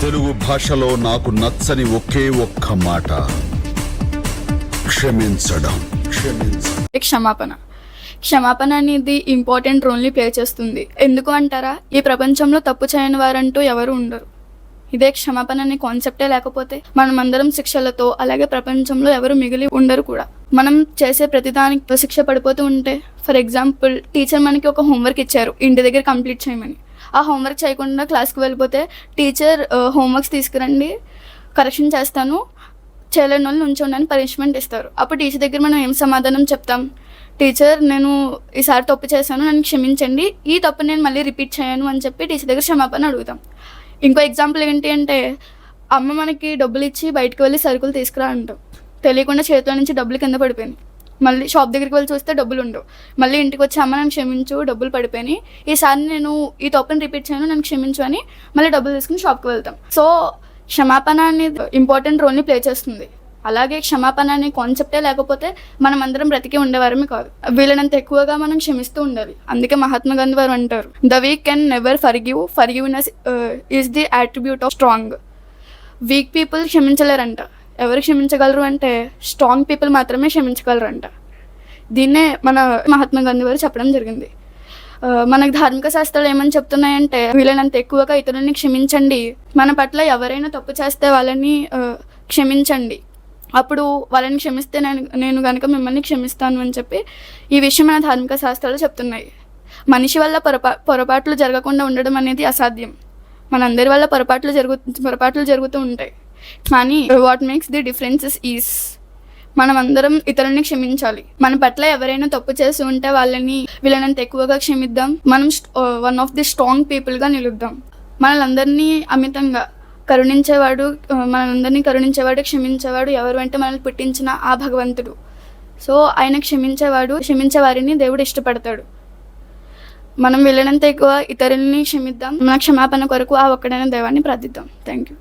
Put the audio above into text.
తెలుగు భాషలో నాకు నచ్చని ఒకే ఒక్క మాట, క్షమించడం. క్షమాపణ. క్షమాపణ అనేది ఇంపార్టెంట్ రోల్ని ప్లే చేస్తుంది. ఎందుకు అంటారా, ఈ ప్రపంచంలో తప్పు చేయని వారంటూ ఎవరు ఉండరు. ఇదే క్షమాపణ అనే కాన్సెప్టే లేకపోతే మనం అందరం శిక్షలతో, అలాగే ప్రపంచంలో ఎవరు మిగిలి ఉండరు కూడా. మనం చేసే ప్రతిదానికి శిక్ష పడిపోతూ ఉంటే, ఫర్ ఎగ్జాంపుల్ టీచర్ మనకి ఒక హోంవర్క్ ఇచ్చారు, ఇంటి దగ్గర కంప్లీట్ చేయమని. ఆ హోంవర్క్ చేయకుండా క్లాస్కి వెళ్ళిపోతే టీచర్ హోంవర్క్స్ తీసుకురండి, కరెక్షన్ చేస్తాను, చేయలేని వాళ్ళు నుంచోండి అని పనిష్మెంట్ ఇస్తారు. అప్పుడు టీచర్ దగ్గర మనం ఏం సమాధానం చెప్తాం? టీచర్, నేను ఈసారి తప్పు చేశాను, నన్ను క్షమించండి, ఈ తప్పు నేను మళ్ళీ రిపీట్ చేయను అని చెప్పి టీచర్ దగ్గర క్షమాపణ అడుగుతాం. ఇంకో ఎగ్జాంపుల్ ఏంటి అంటే, అమ్మ మనకి డబ్బులు ఇచ్చి బయటకు వెళ్ళి సరుకులు తీసుకురా అంటాం. తెలియకుండా చేతిలో నుంచి డబ్బులు కింద పడిపోయినాయి. మళ్ళీ షాప్ దగ్గరికి వెళ్ళి చూస్తే డబ్బులు ఉండవు. మళ్ళీ ఇంటికి వచ్చి అమ్మ నన్ను క్షమించు, డబ్బులు పడిపోయినాయి, ఈసారి నేను ఈ తప్పుని రిపీట్ చేయను, నన్ను క్షమించు అని మళ్ళీ డబ్బులు తీసుకుని షాప్కి వెళ్తాం. సో క్షమాపణ అనేది ఇంపార్టెంట్ రోల్ని ప్లే చేస్తుంది. అలాగే క్షమాపణ అనే కాన్సెప్టే లేకపోతే మనం అందరం బ్రతికి ఉండేవారమే కాదు. వీళ్ళనంత ఎక్కువగా మనం క్షమిస్తూ ఉండాలి. అందుకే మహాత్మా గాంధీ వారు అంటారు, the weak can never forgive, forgiveness is the attribute of strong. Weak people క్షమించలేరంట. ఎవరు క్షమించగలరు అంటే స్ట్రాంగ్ పీపుల్ మాత్రమే క్షమించగలరంట. దీన్నే మన మహాత్మా గాంధీ వారు చెప్పడం జరిగింది. మనకు ధార్మిక శాస్త్రాలు ఏమని చెప్తున్నాయంటే, వీళ్ళనంత ఎక్కువగా ఇతరులని క్షమించండి, మన పట్ల ఎవరైనా తప్పు చేస్తే వాళ్ళని క్షమించండి, అప్పుడు వాళ్ళని క్షమిస్తే నేను కనుక మిమ్మల్ని క్షమిస్తాను అని చెప్పి ఈ విషయం మన ధార్మిక శాస్త్రాలు చెప్తున్నాయి. మనిషి వల్ల పొరపాట్లు జరగకుండా ఉండడం అనేది అసాధ్యం. మనందరి వల్ల పొరపాట్లు జరుగుతూ ఉంటాయి. కానీ what makes the differences is, మనం అందరం ఇతరులని క్షమించాలి. మన పట్ల ఎవరైనా తప్పు చేసి ఉంటే వీళ్ళనంత ఎక్కువగా క్షమిద్దాం. మనం వన్ ఆఫ్ ది స్ట్రాంగ్ పీపుల్గా నిలుద్దాం. మనలందరినీ అమితంగా మనందరినీ కరుణించేవాడు, క్షమించేవాడు ఎవరు అంటే మనల్ని పుట్టించిన ఆ భగవంతుడు. సో ఆయన క్షమించే వారిని దేవుడు ఇష్టపడతాడు. మనం వీళ్ళనంత ఎక్కువ ఇతరులని క్షమిద్దాం. మన క్షమాపణ కొరకు ఆ ఒక్కడైన దైవాన్ని ప్రార్థిద్దాం. Thank you.